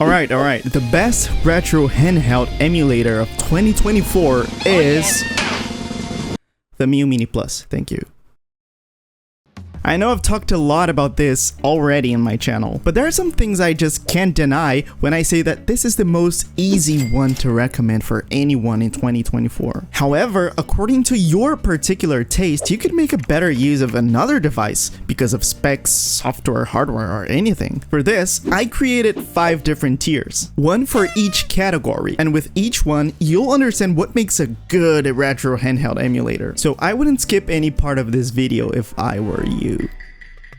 Alright. The best retro handheld emulator of 2024 is the Miyoo Mini Plus. Thank you. I know I've talked a lot about this already in my channel, but there are some things I just can't deny when I say that this is the most easy one to recommend for anyone in 2024. However, according to your particular taste, you could make a better use of another device because of specs, software, hardware, or anything. For this, I created 5 different tiers, one for each category, and with each one, you'll understand what makes a good retro handheld emulator. So I wouldn't skip any part of this video if I were you.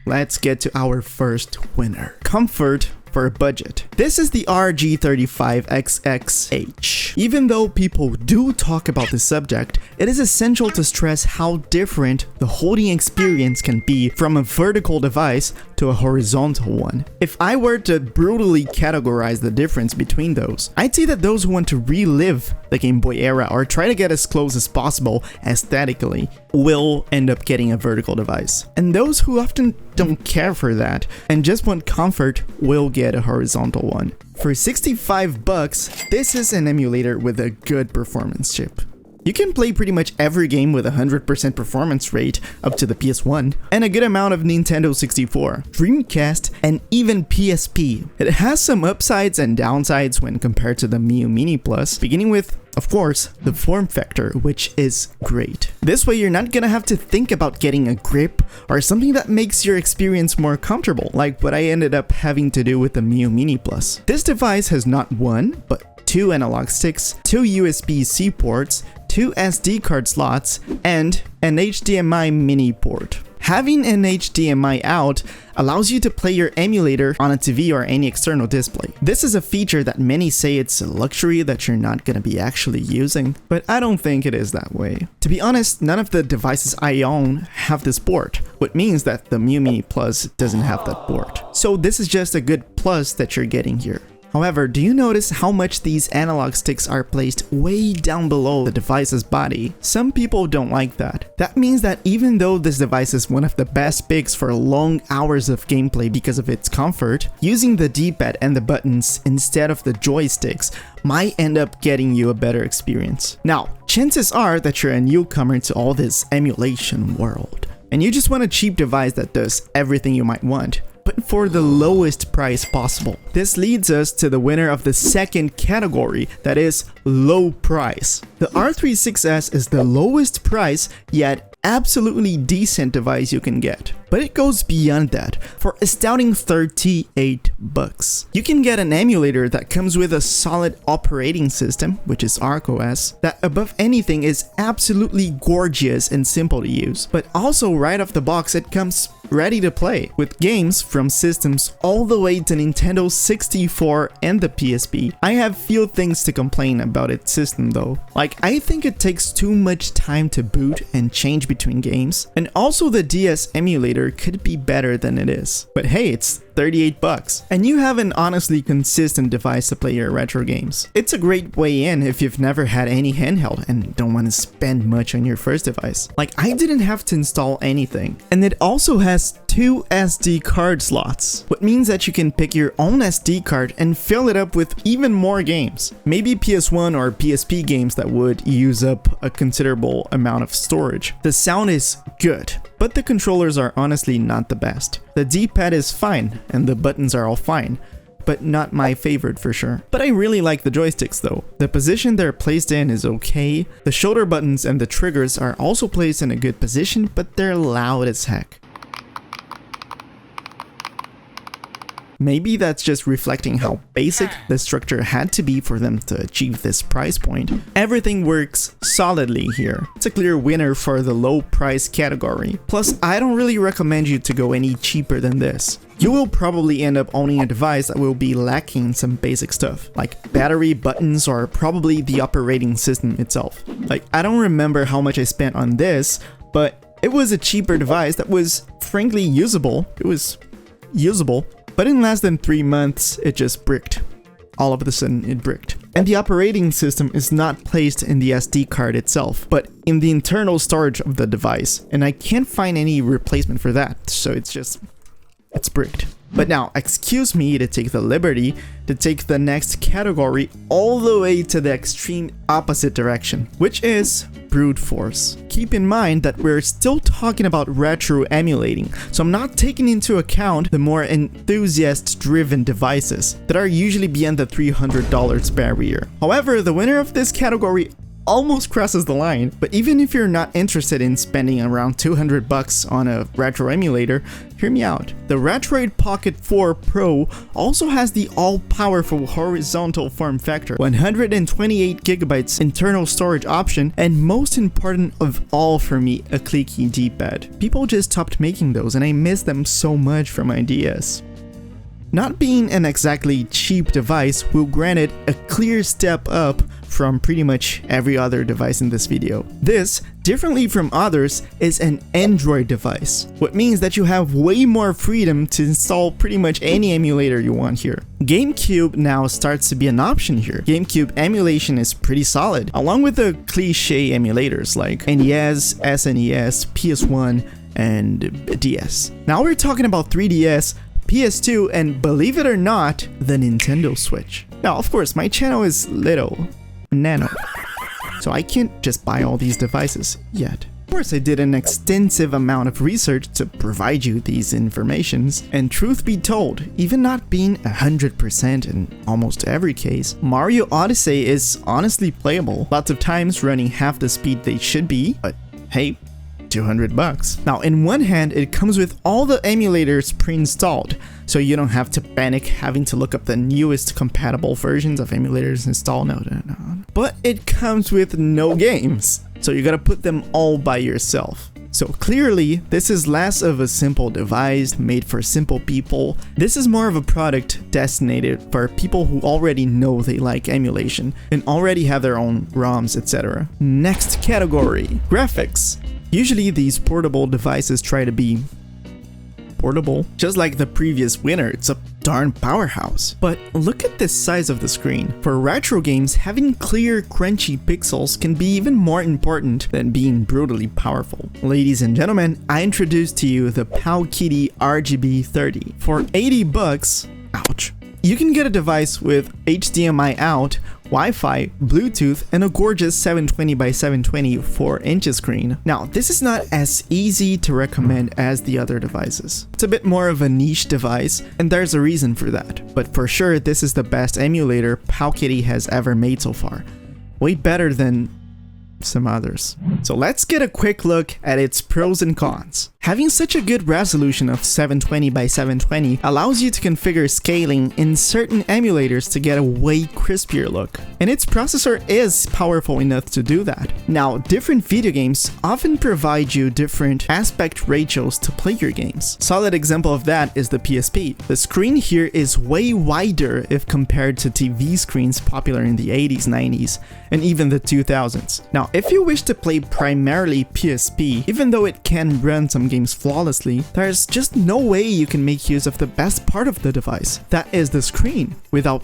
Let's get to our first winner. Comfort for a budget. This is the RG35XXH. Even though people do talk about this subject, it is essential to stress how different the holding experience can be from a vertical device to a horizontal one. If I were to brutally categorize the difference between those, I'd say that those who want to relive the Game Boy era or try to get as close as possible aesthetically will end up getting a vertical device. And those who often don't care for that and just want comfort will get a horizontal one. For 65 bucks, this is an emulator with a good performance chip. You can play pretty much every game with a 100% performance rate up to the PS1, and a good amount of Nintendo 64, Dreamcast, and even PSP. It has some upsides and downsides when compared to the Miyoo Mini Plus, beginning with, of course, the form factor, which is great. This way you're not gonna have to think about getting a grip or something that makes your experience more comfortable, like what I ended up having to do with the Miyoo Mini Plus. This device has not one, but 2 analog sticks, 2 USB-C ports, 2 SD card slots, and an HDMI mini port. Having an HDMI out allows you to play your emulator on a TV or any external display. This is a feature that many say it's a luxury that you're not gonna be actually using, but I don't think it is that way. To be honest, none of the devices I own have this port, which means that the Miyoo Mini Plus doesn't have that port. So this is just a good plus that you're getting here. However, do you notice how much these analog sticks are placed way down below the device's body? Some people don't like that. That means that even though this device is one of the best picks for long hours of gameplay because of its comfort, using the D-pad and the buttons instead of the joysticks might end up getting you a better experience. Now, chances are that you're a newcomer to all this emulation world, and you just want a cheap device that does everything you might want, but for the lowest price possible. This leads us to the winner of the second category, that is low price. The R36S is the lowest price, yet absolutely decent device you can get. But it goes beyond that. For astounding 38 bucks, you can get an emulator that comes with a solid operating system, which is ArcOS, that above anything is absolutely gorgeous and simple to use. But also right off the box, it comes ready to play, with games from systems all the way to Nintendo 64 and the PSP. I have few things to complain about its system though. Like, I think it takes too much time to boot and change between games, and also the DS emulator could be better than it is. But hey, it's 38 bucks, and you have an honestly consistent device to play your retro games. It's a great way in if you've never had any handheld and don't want to spend much on your first device. Like, I didn't have to install anything, and it also has 2 SD card slots, which means that you can pick your own SD card and fill it up with even more games. Maybe PS1 or PSP games that would use up a considerable amount of storage. The sound is good, but the controllers are honestly not the best. The D-pad is fine, and the buttons are all fine, but not my favorite for sure. But I really like the joysticks though. The position they're placed in is okay. The shoulder buttons and the triggers are also placed in a good position, but they're loud as heck. Maybe that's just reflecting how basic the structure had to be for them to achieve this price point. Everything works solidly here. It's a clear winner for the low price category. Plus, I don't really recommend you to go any cheaper than this. You will probably end up owning a device that will be lacking some basic stuff, like battery, buttons, or probably the operating system itself. Like, I don't remember how much I spent on this, but it was a cheaper device that was frankly usable. It was usable. But in less than 3 months, it just bricked. All of a sudden, it bricked. And the operating system is not placed in the SD card itself, but in the internal storage of the device. And I can't find any replacement for that, so it's bricked. But now, excuse me to take the liberty to take the next category all the way to the extreme opposite direction, which is brute force. Keep in mind that we're still talking about retro emulating, so I'm not taking into account the more enthusiast-driven devices that are usually beyond the $300 barrier. However, the winner of this category almost crosses the line, but even if you're not interested in spending around $200 on a retro emulator, hear me out. The RETROID Pocket 4 Pro also has the all-powerful horizontal form factor, 128GB internal storage option, and most important of all for me, a clicky D-pad. People just stopped making those and I miss them so much from my DS. Not being an exactly cheap device will grant it a clear step up from pretty much every other device in this video. This, differently from others, is an Android device, what means that you have way more freedom to install pretty much any emulator you want here. GameCube now starts to be an option here. GameCube emulation is pretty solid, along with the cliche emulators like NES, SNES, PS1, and DS. Now we're talking about 3DS, PS2, and believe it or not, the Nintendo Switch. Now, of course, my channel is little, nano, so I can't just buy all these devices yet. Of course, I did an extensive amount of research to provide you these informations, and truth be told, even not being 100% in almost every case, Mario Odyssey is honestly playable, lots of times running half the speed they should be, but hey, $200. Now, in one hand, it comes with all the emulators pre-installed, so you don't have to panic having to look up the newest compatible versions of emulators installed. No. But it comes with no games, so you gotta put them all by yourself. So clearly, this is less of a simple device made for simple people. This is more of a product destined for people who already know they like emulation and already have their own ROMs, etc. Next category, graphics. Usually these portable devices try to be portable. Just like the previous winner, it's a darn powerhouse. But look at the size of the screen. For retro games, having clear, crunchy pixels can be even more important than being brutally powerful. Ladies and gentlemen, I introduce to you the Powkiddy RGB 30. For $80, ouch, you can get a device with HDMI out, Wi-Fi, Bluetooth, and a gorgeous 720 by 720 4-inch screen. Now, this is not as easy to recommend as the other devices. It's a bit more of a niche device, and there's a reason for that. But for sure, this is the best emulator Powkiddy has ever made so far. Way better than some others. So let's get a quick look at its pros and cons. Having such a good resolution of 720 by 720 allows you to configure scaling in certain emulators to get a way crispier look, and its processor is powerful enough to do that. Now, different video games often provide you different aspect ratios to play your games. Solid example of that is the PSP. The screen here is way wider if compared to TV screens popular in the 80s, 90s, and even the 2000s. Now, if you wish to play primarily PSP, even though it can run some games flawlessly, there's just no way you can make use of the best part of the device, that is the screen, without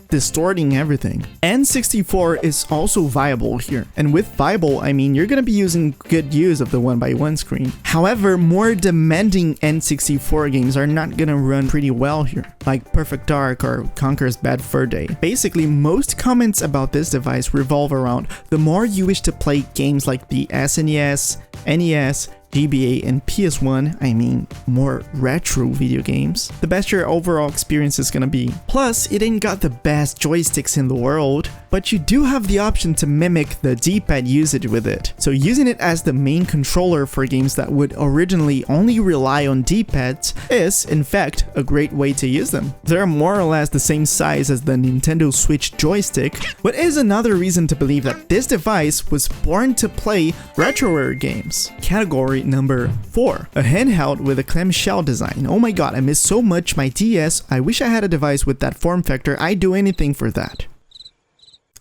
distorting everything. N64 is also viable here, and with viable I mean you're gonna be using good use of the 1x1 screen. However, more demanding N64 games are not gonna run pretty well here, like Perfect Dark or Conker's Bad Fur Day. Basically, most comments about this device revolve around the more you wish to play games like the SNES, NES, GBA, and PS1, I mean more retro video games, the best your overall experience is gonna be. Plus, it ain't got the best joysticks in the world, but you do have the option to mimic the D-pad usage with it. So using it as the main controller for games that would originally only rely on D-pads is, in fact, a great way to use them. They're more or less the same size as the Nintendo Switch joystick, but is another reason to believe that this device was born to play retroware games. Category number 4. A handheld with a clamshell design. Oh my god, I miss so much my DS. I wish I had a device with that form factor. I'd do anything for that.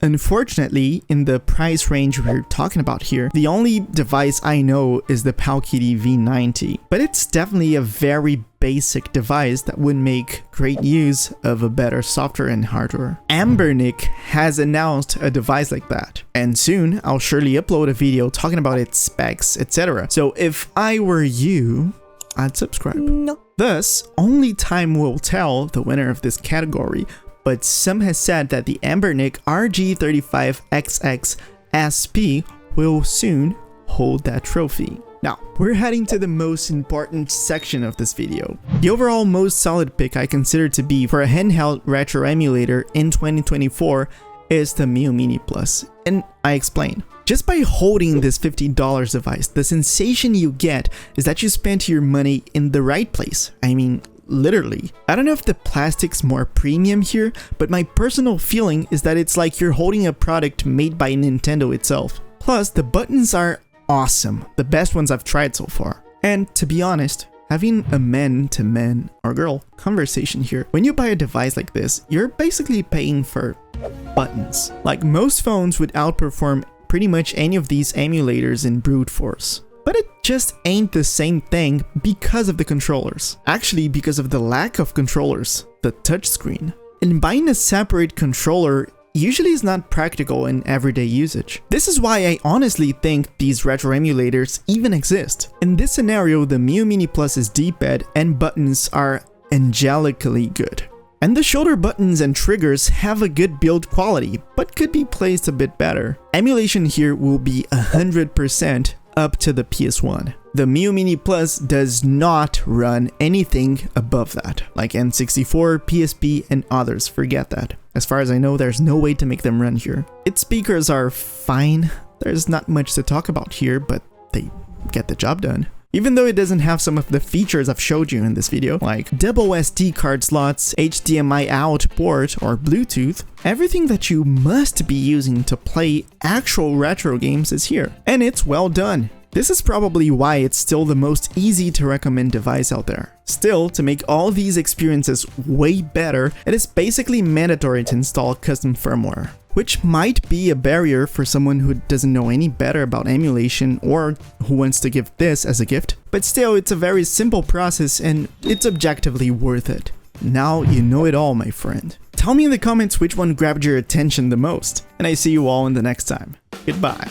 Unfortunately, in the price range we're talking about here, the only device I know is the Powkiddy V90, but it's definitely a very basic device that would make great use of a better software and hardware. Ambernick has announced a device like that, and soon I'll surely upload a video talking about its specs, etc. So if I were you, I'd subscribe. Thus, only time will tell the winner of this category, but some has said that the Anbernic RG35XX SP will soon hold that trophy. Now, we're heading to the most important section of this video. The overall most solid pick I consider to be for a handheld retro emulator in 2024 is the Miyoo Mini Plus, and I explain. Just by holding this $50 device, the sensation you get is that you spent your money in the right place. I mean, literally. I don't know if the plastic's more premium here, but my personal feeling is that it's like you're holding a product made by Nintendo itself. Plus, the buttons are awesome, the best ones I've tried so far. And to be honest, having a man-to-man or girl conversation here, when you buy a device like this, you're basically paying for buttons. Like, most phones would outperform pretty much any of these emulators in brute force. But it just ain't the same thing because of the controllers. Actually, because of the lack of controllers, the touchscreen. And buying a separate controller usually is not practical in everyday usage. This is why I honestly think these retro emulators even exist. In this scenario, the Miyoo Mini Plus's D-pad and buttons are angelically good. And the shoulder buttons and triggers have a good build quality, but could be placed a bit better. Emulation here will be 100% up to the PS1. The Miyoo Mini Plus does not run anything above that, like N64, PSP, and others, forget that. As far as I know, there's no way to make them run here. Its speakers are fine, there's not much to talk about here, but they get the job done. Even though it doesn't have some of the features I've showed you in this video, like double SD card slots, HDMI out port, or Bluetooth, everything that you must be using to play actual retro games is here. And it's well done. This is probably why it's still the most easy to recommend device out there. Still, to make all these experiences way better, it is basically mandatory to install custom firmware, which might be a barrier for someone who doesn't know any better about emulation or who wants to give this as a gift. But still, it's a very simple process and it's objectively worth it. Now you know it all, my friend. Tell me in the comments which one grabbed your attention the most, and I see you all in the next time. Goodbye.